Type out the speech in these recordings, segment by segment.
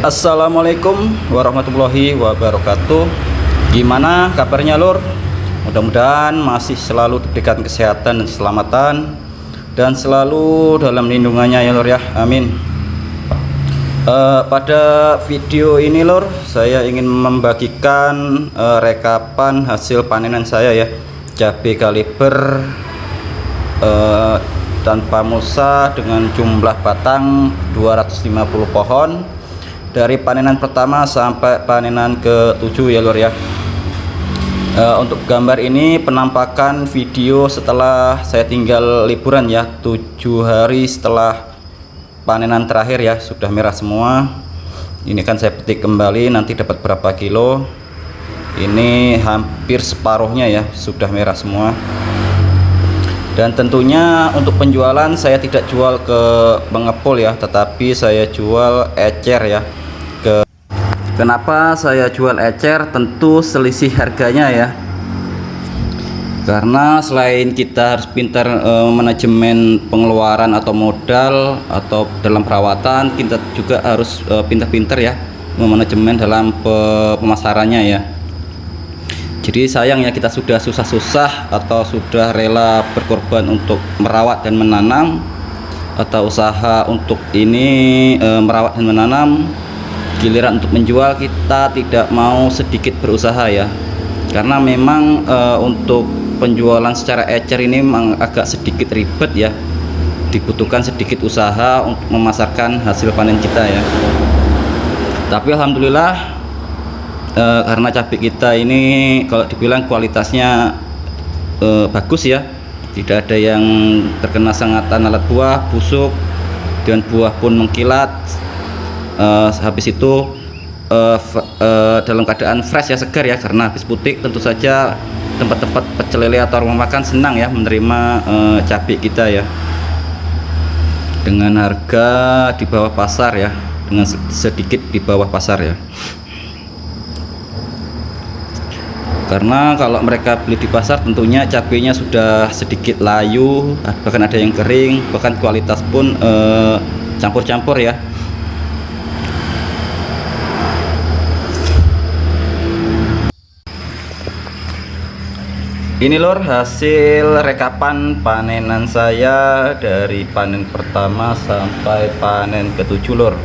Assalamualaikum warahmatullahi wabarakatuh. Gimana kabarnya lur? Mudah-mudahan masih selalu diberikan kesehatan dan keselamatan dan selalu dalam lindungannya ya lur ya, amin. Pada video ini lur, saya ingin membagikan rekapan hasil panenan saya ya, cabai kaliber tanpa mulsa dengan jumlah batang 250 pohon dari panenan pertama sampai panenan ke-7 ya lur ya. Untuk gambar ini penampakan video setelah saya tinggal liburan ya, 7 hari setelah panenan terakhir ya, sudah merah semua. Ini kan saya petik kembali, nanti dapat berapa kilo. Ini hampir separuhnya ya, sudah merah semua. Dan tentunya untuk penjualan saya tidak jual ke pengepul ya, tetapi saya jual ecer ya. Kenapa saya jual ecer? Tentu selisih harganya ya, karena selain kita harus pintar manajemen pengeluaran atau modal atau dalam perawatan, kita juga harus pintar-pintar ya memanajemen dalam pemasarannya ya. Jadi sayang ya, kita sudah susah-susah atau sudah rela berkorban untuk merawat dan menanam, atau usaha untuk ini merawat dan menanam, giliran untuk menjual kita tidak mau sedikit berusaha ya, karena memang untuk penjualan secara ecer ini memang agak sedikit ribet ya, dibutuhkan sedikit usaha untuk memasarkan hasil panen kita ya. Tapi alhamdulillah karena cabai kita ini kalau dibilang kualitasnya bagus ya, tidak ada yang terkena sengatan alat buah, busuk, dan buah pun mengkilat. Habis itu dalam keadaan fresh ya, segar ya, karena habis putik. Tentu saja tempat-tempat pecel lele atau rumah makan senang ya menerima cabai kita ya, dengan harga di bawah pasar ya, dengan sedikit di bawah pasar ya. Karena kalau mereka beli di pasar tentunya cabainya sudah sedikit layu, bahkan ada yang kering, bahkan kualitas pun campur-campur ya. Ini lor hasil rekapan panenan saya dari panen pertama sampai panen ke-7 lor.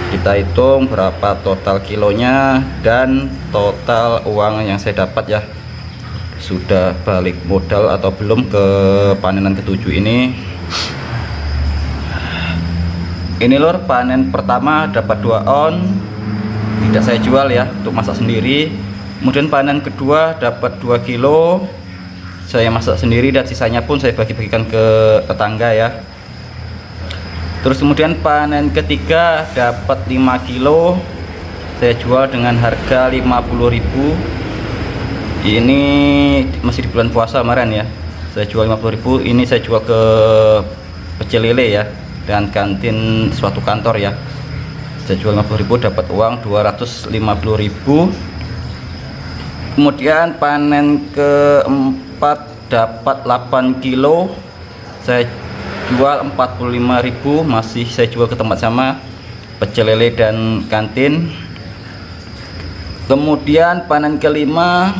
Kita hitung berapa total kilonya dan total uang yang saya dapat ya. Sudah balik modal atau belum ke panenan ke-7 ini. Ini lor panen pertama dapat 2 on, tidak saya jual ya, untuk masak sendiri. Kemudian panen kedua dapat 2 kilo, saya masak sendiri, dan sisanya pun saya bagi-bagikan ke tetangga ya. Terus kemudian panen ketiga dapat 5 kilo, saya jual dengan harga 50.000. Ini masih di bulan puasa kemarin ya, saya jual 50.000. Ini saya jual ke pecel lele ya, dan kantin suatu kantor ya. Saya jual 50.000, dapat uang 250.000. Kemudian panen keempat dapat 8 kilo, saya jual 45.000, masih saya jual ke tempat sama pecel lele dan kantin. Kemudian panen kelima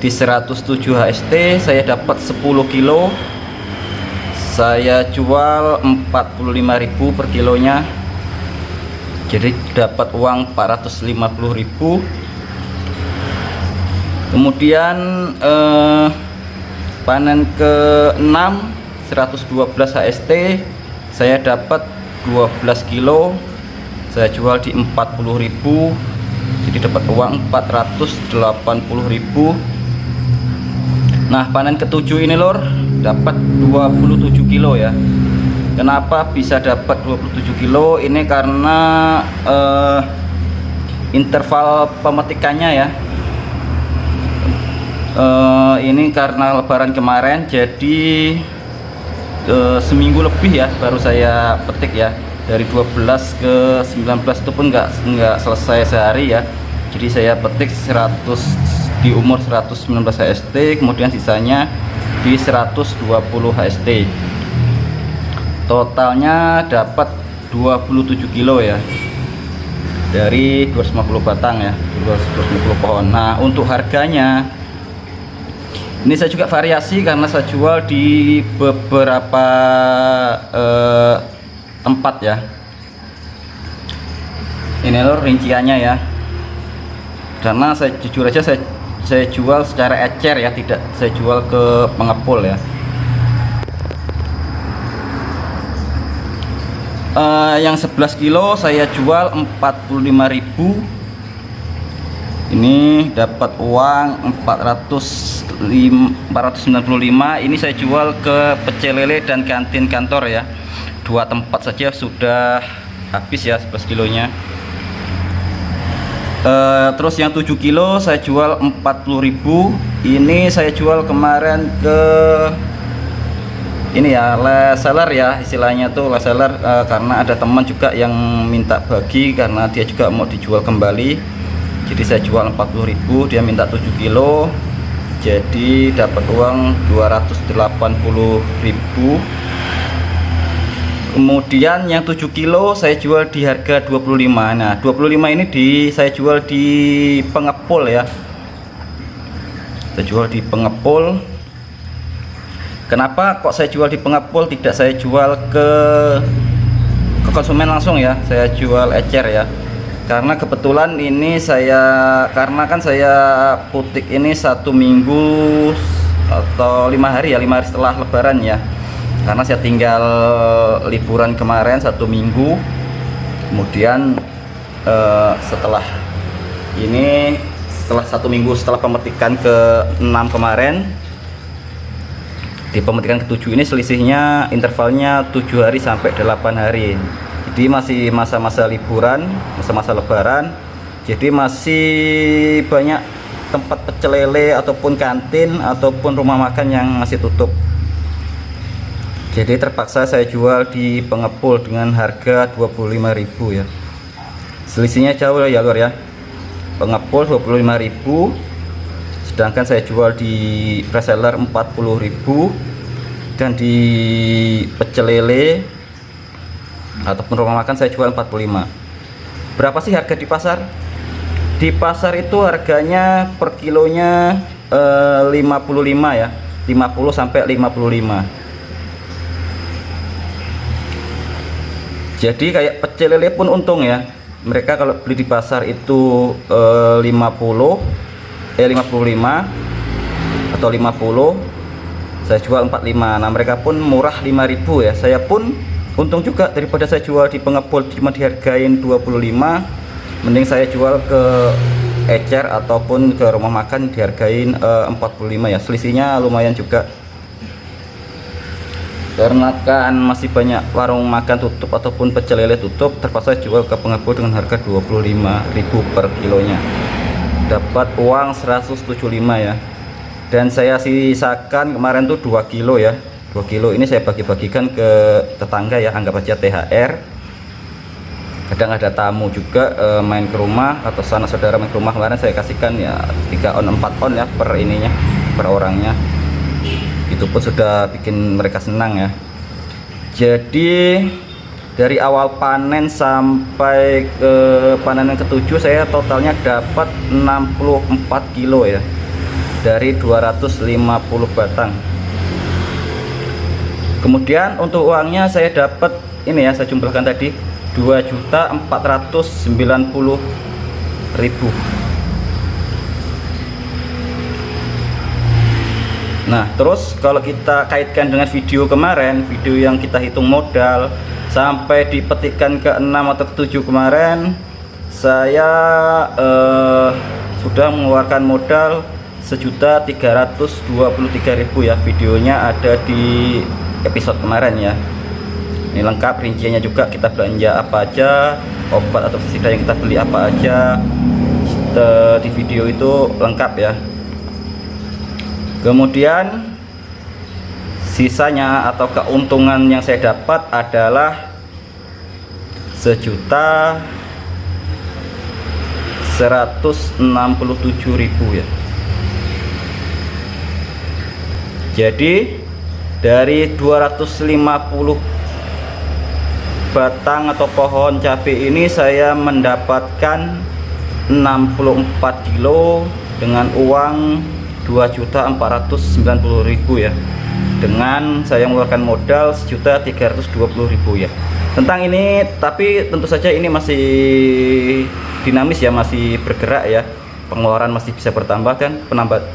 di 107 HST saya dapat 10 kilo, saya jual 45.000 per kilonya, jadi dapat uang 450.000. Kemudian panen ke-6 112 HST saya dapat 12 kilo, saya jual di 40.000, jadi dapat uang 480.000. Nah panen ke-7 ini lor dapat 27 kilo ya. Kenapa bisa dapat 27 kilo? Ini karena interval pemetikannya ya. Ini karena lebaran kemarin, jadi seminggu lebih ya baru saya petik ya. Dari 12 ke 19 itu pun nggak selesai sehari ya. Jadi saya petik 100 di umur 119 HST, kemudian sisanya di 120 HST. Totalnya dapat 27 kilo ya. dari 250 batang ya, 250 pohon. Nah, untuk harganya ini saya juga variasi karena saya jual di beberapa tempat ya. Ini loh rinciannya ya. Karena saya jujur aja saya jual secara ecer ya, tidak saya jual ke pengepul ya. Yang 11 kilo saya jual 45.000. Ini dapat uang 495. Ini saya jual ke pecel lele dan kantin kantor ya. 2 tempat saja sudah habis ya 11 kilonya. Terus yang 7 kilo saya jual 40.000. Ini saya jual kemarin ke ini ya, reseller ya istilahnya tuh, reseller, karena ada teman juga yang minta bagi karena dia juga mau dijual kembali. Jadi saya jual 40.000, dia minta 7 kilo, jadi dapat uang 280.000. Kemudian yang 7 kilo saya jual di harga 25. Nah 25 ini saya jual di pengepul ya, saya jual di pengepul. Kenapa kok saya jual di pengepul, tidak saya jual ke konsumen langsung ya, saya jual ecer ya. Karena kebetulan ini karena kan saya putik ini 1 minggu atau 5 hari ya, 5 hari setelah lebaran ya. Karena saya tinggal liburan kemarin 1 minggu. Kemudian setelah 1 minggu setelah pemetikan ke-6 kemarin, di pemetikan ke-7 ini selisihnya intervalnya 7 hari sampai 8 hari. Jadi masih masa-masa liburan, masa-masa lebaran. Jadi masih banyak tempat pecel lele ataupun kantin ataupun rumah makan yang masih tutup. Jadi terpaksa saya jual di pengepul dengan harga 25.000 ya. Selisihnya jauh ya lur ya. Pengepul 25.000, sedangkan saya jual di reseller 40.000, dan di pecel lele ataupun rumah makan saya jual 45. Berapa sih harga di pasar? Di pasar itu harganya per kilonya 55 ya, 50 sampai 55. Jadi kayak pecel lele pun untung ya. Mereka kalau beli di pasar itu 55 atau 50, saya jual 45. Nah mereka pun murah 5.000 ya. Saya pun untung juga, daripada saya jual di pengepul cuma dihargain 25, mending saya jual ke ecer ataupun ke rumah makan dihargain 45 ya. Selisihnya lumayan juga. Karena kan masih banyak warung makan tutup ataupun pecel lele tutup, terpaksa jual ke pengepul dengan harga 25.000 per kilonya. Dapat uang 175 ya. Dan saya sisakan kemarin tuh 2 kilo ya. 2 kilo ini saya bagi-bagikan ke tetangga ya, anggap aja THR. Kadang ada tamu juga main ke rumah atau sanak saudara main ke rumah, kemarin saya kasihkan ya 3 on 4 on ya per ininya, per orangnya. Itu pun sudah bikin mereka senang ya. Jadi dari awal panen sampai ke panen yang ke-7 saya totalnya dapat 64 kilo ya, dari 250 batang. Kemudian untuk uangnya saya dapat ini ya, saya jumlahkan tadi 2.490.000. Nah terus kalau kita kaitkan dengan video kemarin, video yang kita hitung modal sampai dipetikan ke-6 atau ke-7 kemarin, saya sudah mengeluarkan modal 1.323.000 ya. Videonya ada di episode kemarin ya. Ini lengkap rinciannya juga, kita belanja apa aja, obat atau pestisida yang kita beli apa aja, di video itu lengkap ya. Kemudian sisanya atau keuntungan yang saya dapat adalah 1.167.000 ya. Jadi dari 250 batang atau pohon cabai ini saya mendapatkan 64 kilo dengan uang 2.490.000 ya, dengan saya mengeluarkan modal 1.320.000 ya. Tentang ini, tapi tentu saja ini masih dinamis ya, masih bergerak ya, pengeluaran masih bisa bertambah dan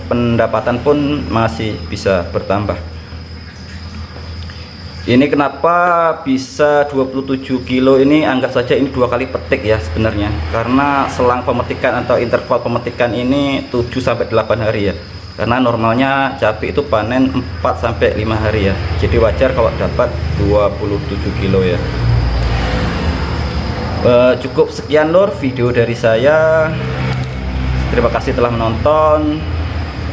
pendapatan pun masih bisa bertambah. Ini kenapa bisa 27 kilo ini, anggap saja ini 2 kali petik ya sebenarnya, karena selang pemetikan atau interval pemetikan ini 7-8 hari ya, karena normalnya cabai itu panen 4-5 hari ya, jadi wajar kalau dapat 27 kilo ya. Cukup sekian lur video dari saya, terima kasih telah menonton.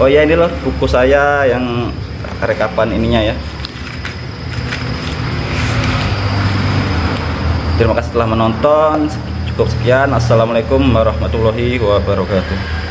Oh ya, ini lur buku saya yang rekapan ininya ya. Terima kasih telah menonton. Cukup sekian. Assalamualaikum warahmatullahi wabarakatuh.